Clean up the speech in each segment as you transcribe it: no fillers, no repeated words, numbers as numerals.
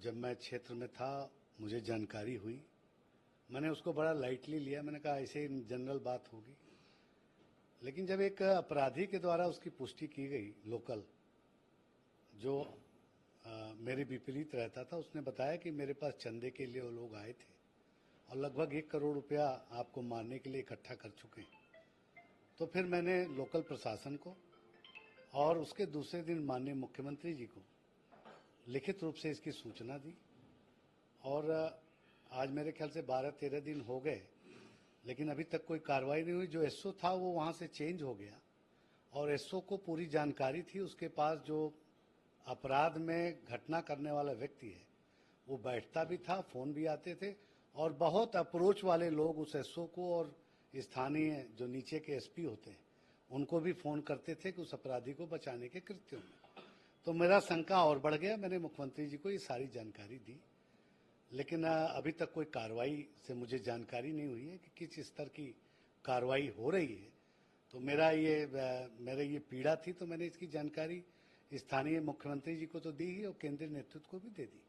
जब मैं क्षेत्र में था मुझे जानकारी हुई, मैंने उसको बड़ा लाइटली लिया। मैंने कहा ऐसे जनरल बात होगी, लेकिन जब एक अपराधी के द्वारा उसकी पुष्टि की गई, लोकल जो मेरे विपरीत रहता था, उसने बताया कि मेरे पास चंदे के लिए वो लोग आए थे और लगभग 1 करोड़ रुपया आपको मारने के लिए इकट्ठा कर चुके हैं। तो फिर मैंने लोकल प्रशासन को और उसके दूसरे दिन माननीय मुख्यमंत्री जी को लिखित रूप से इसकी सूचना दी और आज मेरे ख्याल से 12-13 दिन हो गए, लेकिन अभी तक कोई कार्रवाई नहीं हुई। जो एसओ था वो वहाँ से चेंज हो गया और एसओ को पूरी जानकारी थी। उसके पास जो अपराध में घटना करने वाला व्यक्ति है वो बैठता भी था, फ़ोन भी आते थे और बहुत अप्रोच वाले लोग उस एसओ को और स्थानीय जो नीचे के एसपी होते हैं उनको भी फ़ोन करते थे कि उस अपराधी को बचाने के कृत्यों में। तो मेरा शंका और बढ़ गया। मैंने मुख्यमंत्री जी को ये सारी जानकारी दी, लेकिन अभी तक कोई कार्रवाई से मुझे जानकारी नहीं हुई है कि किस स्तर की कार्रवाई हो रही है। तो मेरा ये पीड़ा थी, तो मैंने इसकी जानकारी स्थानीय मुख्यमंत्री जी को तो दी ही और केंद्रीय नेतृत्व को भी दे दी।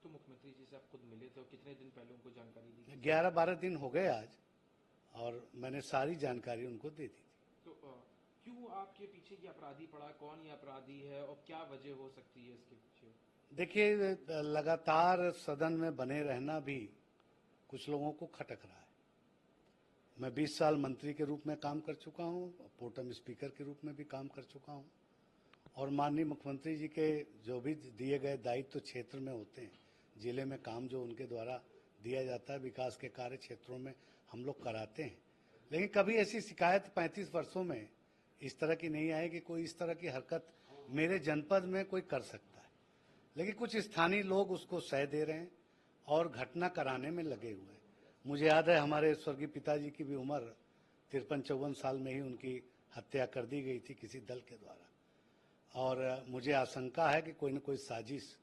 तो मुख्यमंत्री जी से आप खुद मिले थे और कितने दिन पहले उनको जानकारी दी? 11-12 दिन हो गए आज और मैंने सारी जानकारी उनको दे दी थी। तो क्यों आपके पीछे ये अपराधी पड़ा? कौन ये अपराधी है और क्या वजह हो सकती है इसके पीछे? देखिए, लगातार सदन में बने रहना भी कुछ लोगों को खटक रहा है। मैं 20 साल मंत्री के रूप में काम कर चुका हूँ, पोटम स्पीकर के रूप में भी काम कर चुका हूँ और माननीय मुख्यमंत्री जी के जो भी दिए गए दायित्व क्षेत्र में होते हैं, जिले में काम जो उनके द्वारा दिया जाता है, विकास के कार्य क्षेत्रों में हम लोग कराते हैं। लेकिन कभी ऐसी शिकायत 35 वर्षों में इस तरह की नहीं आई कि कोई इस तरह की हरकत मेरे जनपद में कोई कर सकता है। लेकिन कुछ स्थानीय लोग उसको सह दे रहे हैं और घटना कराने में लगे हुए हैं। मुझे याद है हमारे स्वर्गीय पिताजी की भी उम्र 53-54 साल में ही उनकी हत्या कर दी गई थी किसी दल के द्वारा और मुझे आशंका है कि कोई न कोई साजिश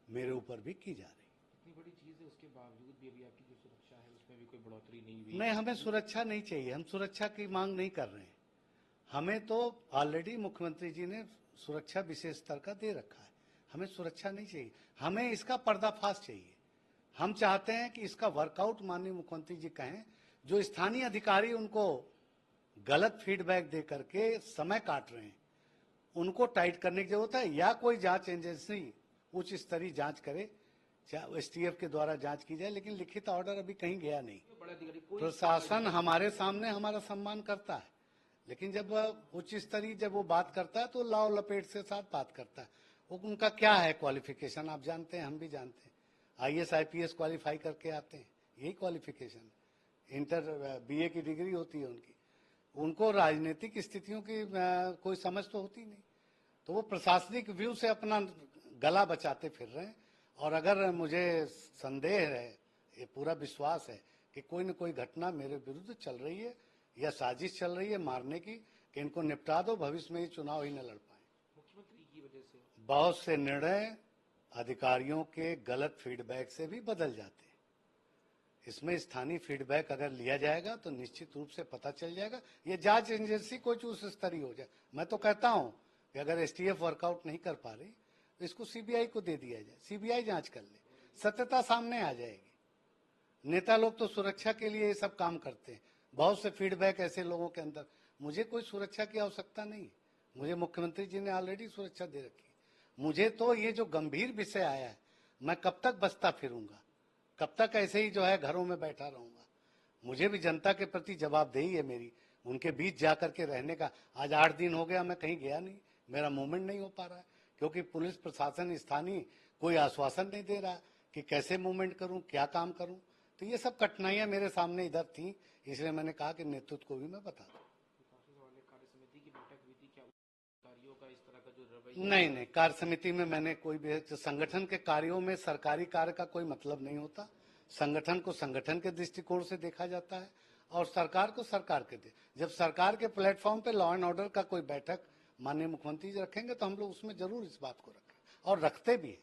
मेरे ऊपर भी की जा रही है। इतनी बड़ी चीज है, उसके बावजूद भी अभी आपकी जो सुरक्षा है उसमें भी कोई बढ़ोतरी नहीं हुई? नहीं, हमें सुरक्षा नहीं चाहिए, हम सुरक्षा की मांग नहीं कर रहे हैं। हमें तो ऑलरेडी मुख्यमंत्री जी ने सुरक्षा विशेष स्तर का दे रखा है, हमें सुरक्षा नहीं चाहिए, हमें इसका पर्दाफाश चाहिए। हम चाहते हैं कि इसका वर्कआउट माननीय मुख्यमंत्री जी कहें। जो स्थानीय अधिकारी उनको गलत फीडबैक दे करके समय काट रहे हैं, उनको टाइट करने की जरूरत है, या कोई जांच एजेंसी उच्च स्तरीय जांच करे, चाहे एसटीएफ के द्वारा जांच की जाए। लेकिन लिखित ऑर्डर अभी कहीं गया नहीं। प्रशासन हमारे सामने हमारा सम्मान करता है, लेकिन जब उच्च स्तरीय जब वो बात करता है तो लाव लपेट से साथ बात करता है। वो उनका क्या है क्वालिफिकेशन, आप जानते हैं, हम भी जानते हैं। IAS IPS क्वालिफाई करके आते हैं, यही क्वालिफिकेशन। इंटर BA की डिग्री होती है उनकी। उनको राजनीतिक स्थितियों की कोई समझ तो होती नहीं, तो वो प्रशासनिक व्यू से अपना गला बचाते फिर रहे हैं। और अगर मुझे संदेह है, ये पूरा विश्वास है कि कोई न कोई घटना मेरे विरुद्ध चल रही है या साजिश चल रही है मारने की, कि इनको निपटा दो, भविष्य में ये चुनाव ही न लड़ पाए। मुख्यमंत्री की वजह से बहुत से निर्णय अधिकारियों के गलत फीडबैक से भी बदल जाते हैं। इसमें स्थानीय फीडबैक अगर लिया जाएगा तो निश्चित रूप से पता चल जाएगा। ये जांच एजेंसी कुछ उस स्तरीय हो जाए। मैं तो कहता हूं कि अगर STF वर्कआउट नहीं कर पा रही तो इसको CBI को दे दिया जाए, CBI जांच कर ले, सत्यता सामने आ जाएगी। नेता लोग तो सुरक्षा के लिए ये सब काम करते हैं, बहुत से फीडबैक ऐसे लोगों के अंदर। मुझे कोई सुरक्षा की आवश्यकता नहीं, मुझे मुख्यमंत्री जी ने ऑलरेडी सुरक्षा दे रखी है। मुझे तो ये जो गंभीर विषय आया है, मैं कब तक बचता फिरूंगा, कब तक ऐसे ही जो है घरों में बैठा रहूंगा। मुझे भी जनता के प्रति जवाबदेही है मेरी, उनके बीच जाकर के रहने का। आज 8 दिन हो गया मैं कहीं गया नहीं, मेरा मूवमेंट नहीं हो पा रहा है, क्योंकि पुलिस प्रशासन स्थानीय कोई आश्वासन नहीं दे रहा कि कैसे मूवमेंट करूं, क्या काम करूं। तो ये सब कठिनाइयां मेरे सामने इधर थी, इसलिए मैंने कहा कि नेतृत्व को भी मैं बता दूं। नहीं, कार्य समिति में मैंने कोई भी, संगठन के कार्यों में सरकारी कार्य का कोई मतलब नहीं होता। संगठन को संगठन के दृष्टिकोण से देखा जाता है और सरकार को सरकार के जब सरकार के प्लेटफॉर्म पे लॉ एंड ऑर्डर का कोई बैठक माननीय मुख्यमंत्री जी रखेंगे तो हम लोग उसमें जरूर इस बात को रखें और रखते भी हैं।